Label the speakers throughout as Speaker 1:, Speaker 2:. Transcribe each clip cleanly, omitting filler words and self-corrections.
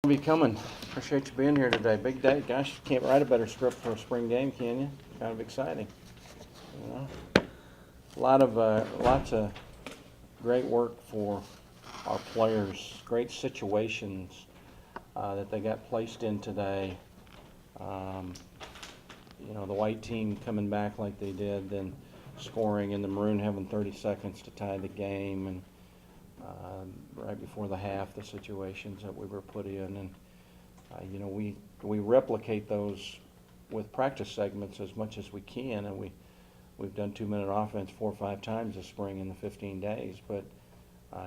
Speaker 1: Be coming. Appreciate you being here today. Big day. Gosh, you can't write a better script for a spring game, can you? Kind of exciting. You know, lots of great work for our players. Great situations that they got placed in today. Um, the white team coming back like they did, then scoring, and the maroon having 30 seconds to tie the game, and right before the half, the situations that we were put in, and we replicate those with practice segments as much as we can, and we've done 2-minute offense 4 or 5 times this spring in the 15 days, but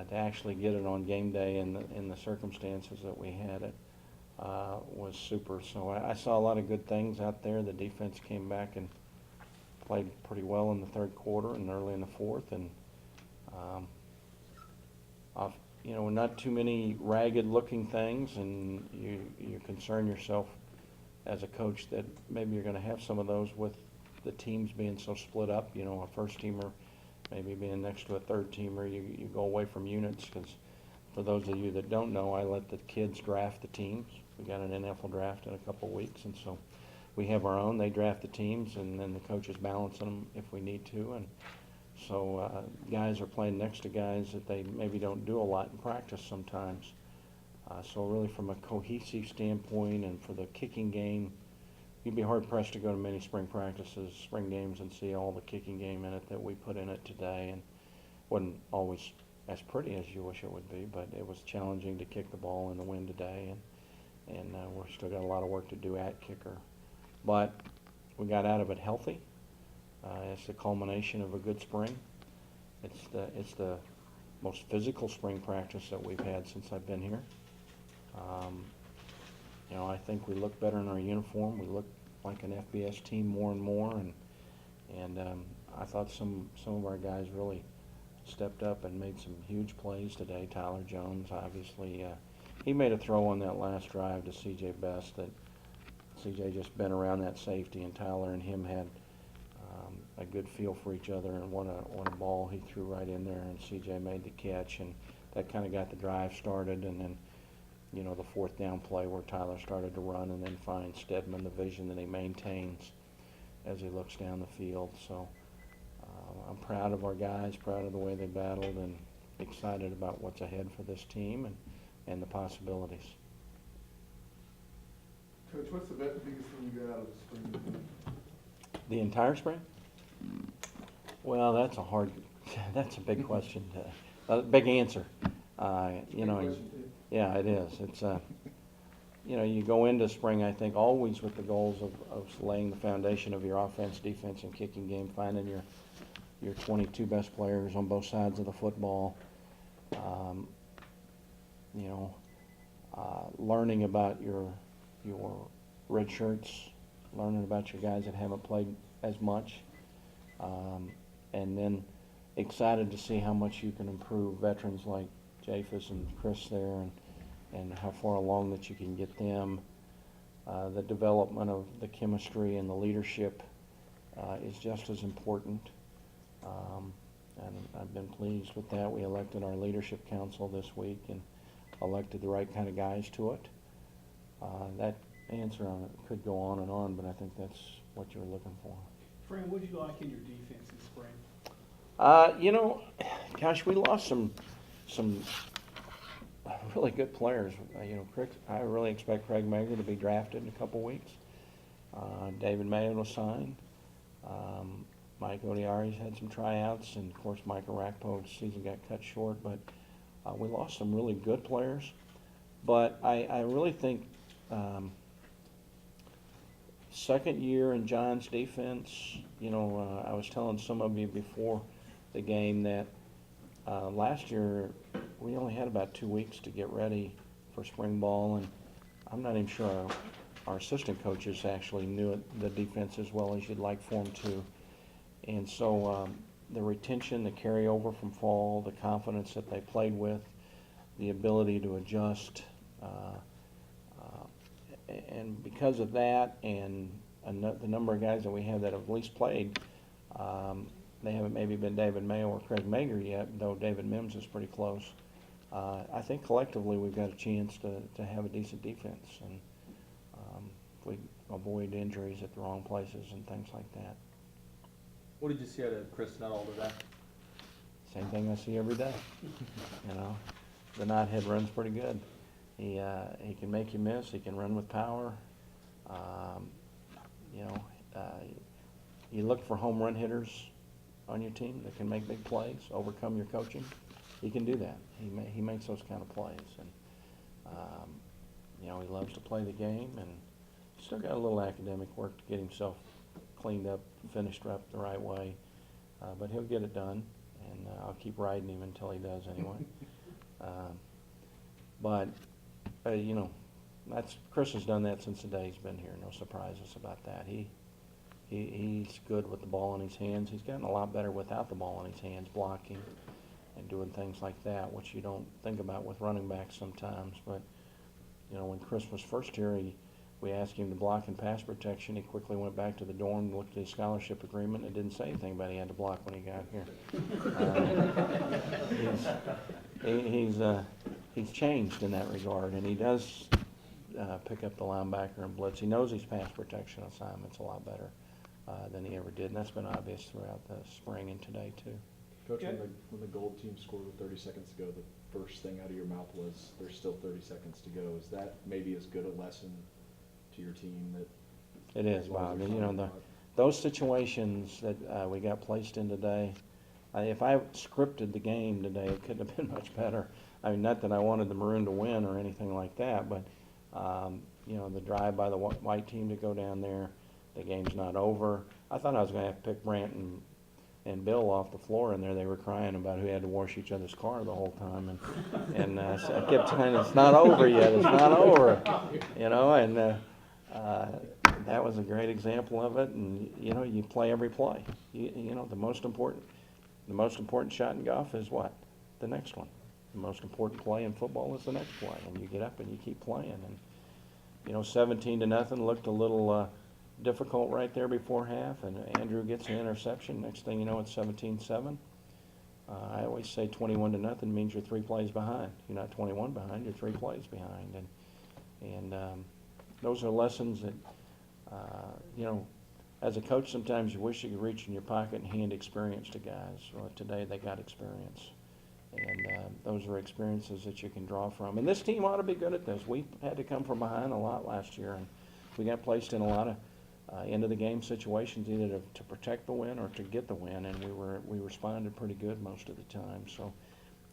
Speaker 1: to actually get it on game day in the circumstances that we had it was super. So I saw a lot of good things out there. The defense came back and played pretty well in the third quarter and early in the fourth, and not too many ragged-looking things, and you concern yourself as a coach that maybe you're going to have some of those with the teams being so split up. A first-teamer maybe being next to a third-teamer, you go away from units because for those of you that don't know, I let the kids draft the teams. We got an NFL draft in a couple of weeks, and so we have our own. They draft the teams, and then the coaches balance them if we need to, and so guys are playing next to guys that they maybe don't do a lot in practice sometimes. So really from a cohesive standpoint and for the kicking game, you'd be hard-pressed to go to many spring practices, spring games, and see all the kicking game in it that we put in it today. And wasn't always as pretty as you wish it would be, but it was challenging to kick the ball in the wind today. And we're still got a lot of work to do at kicker. But we got out of it healthy. It's the culmination of a good spring. It's the most physical spring practice that we've had since I've been here. I think we look better in our uniform. We look like an FBS team more and more, and I thought some of our guys really stepped up and made some huge plays today. Tyler Jones, obviously, he made a throw on that last drive to C.J. Best that C.J. just bent around that safety, and Tyler and him had a good feel for each other, and won a ball he threw right in there, and C.J. made the catch, and that kind of got the drive started. And then the fourth down play where Tyler started to run and then find Stedman, the vision that he maintains as he looks down the field. So I'm proud of our guys, proud of the way they battled, and excited about what's ahead for this team and the possibilities.
Speaker 2: Coach, what's the biggest thing you got out of the spring?
Speaker 1: The entire spring? Well, that's a big question, big answer. Yeah, it is. It's you go into spring, I think, always with the goals of laying the foundation of your offense, defense, and kicking game, finding your 22 best players on both sides of the football. Learning about your red shirts, learning about your guys that haven't played as much, and then excited to see how much you can improve veterans like Japhus and Chris there, and how far along that you can get them. The development of the chemistry and the leadership is just as important, and I've been pleased with that. We elected our leadership council this week and elected the right kind of guys to it. That answer on it could go on and on, but I think that's what you're looking for.
Speaker 3: Fran, what did you like in your defense this spring?
Speaker 1: Gosh, we lost some really good players. I really expect Craig Mager to be drafted in a couple weeks. David Mayo was signed. Mike Odiari's had some tryouts, and of course Mike Arakpo's season got cut short. But we lost some really good players. But I really think second year in John's defense, I was telling some of you before the game that last year we only had about 2 weeks to get ready for spring ball, and I'm not even sure our assistant coaches actually knew the defense as well as you'd like for them to. And so the retention, the carryover from fall, the confidence that they played with, the ability to adjust, and because of that and the number of guys that we have that have at least played, they haven't maybe been David Mayo or Craig Mager yet, though David Mims is pretty close. I think collectively we've got a chance to have a decent defense, and if we avoid injuries at the wrong places and things like that.
Speaker 4: What did you see out of Chris Nuttall today?
Speaker 1: Same thing I see every day. You know, the knothead runs pretty good. He can make you miss. He can run with power. You know, you look for home run hitters on your team that can make big plays, overcome your coaching. He can do that. He makes those kind of plays, and you know, he loves to play the game, and still got a little academic work to get himself cleaned up, finished up the right way, but he'll get it done, and I'll keep riding him until he does anyway. But you know, Chris has done that since the day he's been here. No surprises about that. He's good with the ball in his hands. He's gotten a lot better without the ball in his hands, blocking and doing things like that, which you don't think about with running backs sometimes. But you know, when Chris was first here, we asked him to block in pass protection. He quickly went back to the dorm, looked at his scholarship agreement, and didn't say anything about he had to block when he got here. He's changed in that regard, and he does pick up the linebacker and blitz. He knows his pass protection assignments a lot better than he ever did, and that's been obvious throughout the spring and today too.
Speaker 5: Coach, when the gold team scored with 30 seconds to go, the first thing out of your mouth was, there's still 30 seconds to go. Is that maybe as good a lesson to your team that?
Speaker 1: It is,
Speaker 5: as long as
Speaker 1: Bob.
Speaker 5: they're
Speaker 1: You know,
Speaker 5: finding
Speaker 1: those situations that we got placed in today, if I scripted the game today, it couldn't have been much better. I mean, not that I wanted the Maroon to win or anything like that, but, you know, the drive by the white team to go down there, the game's not over. I thought I was going to have to pick Brant and Bill off the floor in there. They were crying about who had to wash each other's car the whole time. And so I kept telling them, it's not over yet, it's not over. You know, and that was a great example of it. And, you know, you play every play. You know, the most important shot in golf is what? The next one. The most important play in football is the next play. And you get up and you keep playing. And, you know, 17-0 looked a little difficult right there before half, and Andrew gets an interception. Next thing you know, it's 17-7. I always say 21-0 means you're 3 plays behind. You're not 21 behind, you're 3 plays behind. And those are lessons that, you know, as a coach, sometimes you wish you could reach in your pocket and hand experience to guys. Well, today they got experience. And those are experiences that you can draw from. And this team ought to be good at this. We had to come from behind a lot last year, and we got placed in a lot of end-of-the-game situations, either to protect the win or to get the win, and we responded pretty good most of the time. So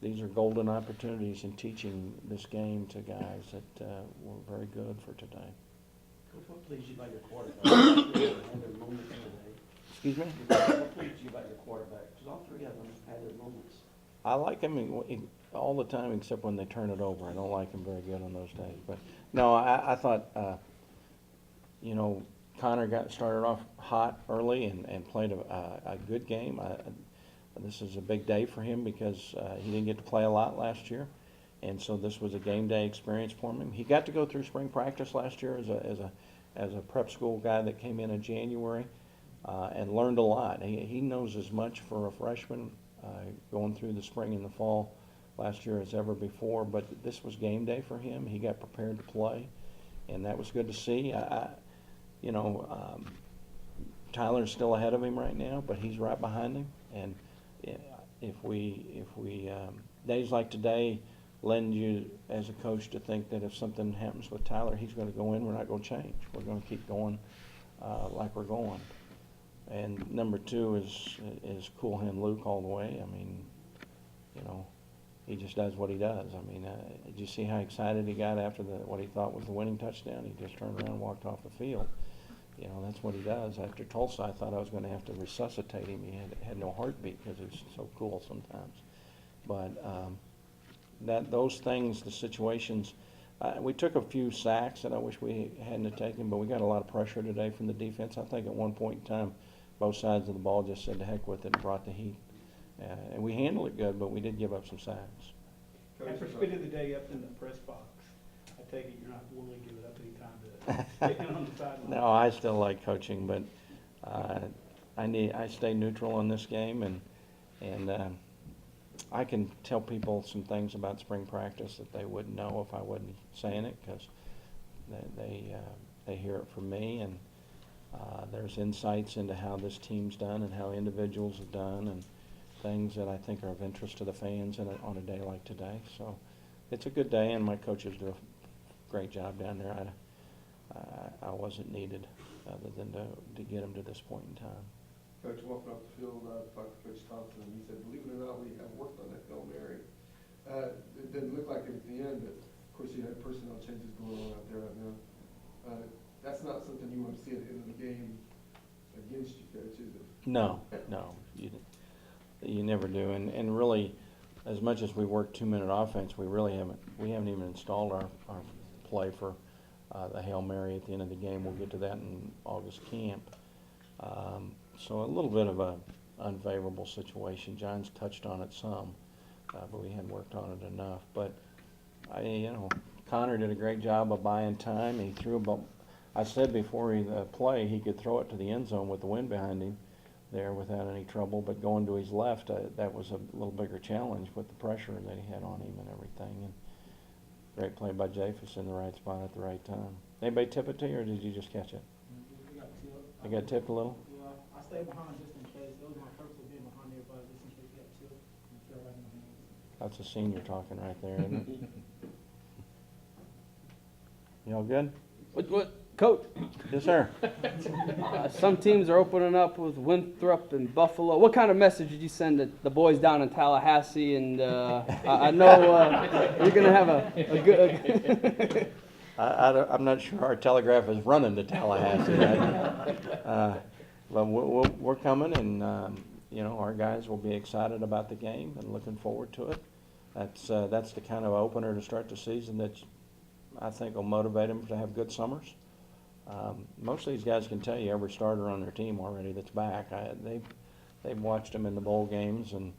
Speaker 1: these are golden opportunities in teaching this game to guys that were very good for today.
Speaker 6: Coach, what pleased you about your quarterback? Had their moments today.
Speaker 1: Excuse me?
Speaker 6: What pleased you about your quarterback? Because all 3 of them had their moments.
Speaker 1: I like him all the time except when they turn it over. I don't like him very good on those days. But no, I thought, you know, Connor got started off hot early and played a good game. This is a big day for him because he didn't get to play a lot last year, and so this was a game day experience for him. He got to go through spring practice last year as a prep school guy that came in January and learned a lot. He knows as much for a freshman going through the spring and the fall last year as ever before. But this was game day for him. He got prepared to play, and that was good to see. You know, Tyler's still ahead of him right now, but he's right behind him. And if we days like today lend you as a coach to think that if something happens with Tyler, he's going to go in, we're not going to change. We're going to keep going like we're going. And number 2 is Cool Hand Luke all the way. I mean, you know, he just does what he does. I mean, did you see how excited he got after what he thought was the winning touchdown? He just turned around and walked off the field. You know, that's what he does. After Tulsa, I thought I was going to have to resuscitate him. He had no heartbeat because he's so cool sometimes. But those things, the situations, we took a few sacks that I wish we hadn't taken, but we got a lot of pressure today from the defense. I think at one point in time, both sides of the ball just said to heck with it and brought the heat. And we handled it good, but we did give up some sacks.
Speaker 3: After spending the day up in the press box, I take it you're not willing to give it up any time to stay on the sideline.
Speaker 1: No, I still like coaching, but I stay neutral in this game, and I can tell people some things about spring practice that they wouldn't know if I wasn't saying it, because they hear it from me, and there's insights into how this team's done and how individuals have done, and things that I think are of interest to the fans on a day like today. So it's a good day, and my coaches do a great job down there. I wasn't needed other than to get them to this point in time.
Speaker 2: Coach, walking off the field, talked to Coach Thompson, and he said, believe it or not, we have worked on that Hail Mary. It didn't look like it at the end, but of course you had personnel changes going on out there right now. That's not something you want to see at the end of the game against you, Coach, is it?
Speaker 1: No, you never do. And really, as much as we work 2-minute offense, we haven't even installed our play for the Hail Mary at the end of the game. We'll get to that in August camp. So a little bit of a unfavorable situation. John's touched on it some, but we hadn't worked on it enough. But Connor did a great job of buying time. He threw about, I said before the play, he could throw it to the end zone with the wind behind him there without any trouble. But going to his left, that was a little bigger challenge with the pressure that he had on him and everything. And great play by Japhus in the right spot at the right time. Anybody tip it to you, or did you just catch it? I got tipped a little?
Speaker 7: Yeah, I stayed behind just in case. It was my purpose of being behind everybody just in case we got tipped and fell right in my hands.
Speaker 1: That's a senior talking right there, isn't it? Y'all good?
Speaker 8: What, Coach?
Speaker 1: Yes, sir.
Speaker 8: Some teams are opening up with Winthrop and Buffalo. What kind of message did you send to the boys down in Tallahassee? And I know you're going to have a good.
Speaker 1: I'm not sure our telegraph is running to Tallahassee, right? But we're coming, and our guys will be excited about the game and looking forward to it. That's the kind of opener to start the season that I think will motivate them to have good summers. Most of these guys can tell you every starter on their team already that's back. They've watched them in the bowl games, and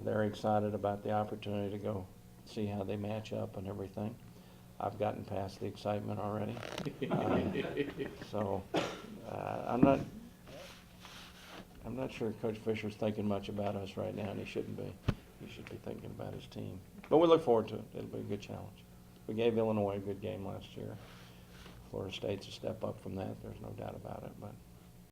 Speaker 1: they're excited about the opportunity to go see how they match up and everything. I've gotten past the excitement already. I'm not sure Coach Fisher's thinking much about us right now, and he shouldn't be. He should be thinking about his team. But we look forward to it. It'll be a good challenge. We gave Illinois a good game last year. Florida State's a step up from that. There's no doubt about it. But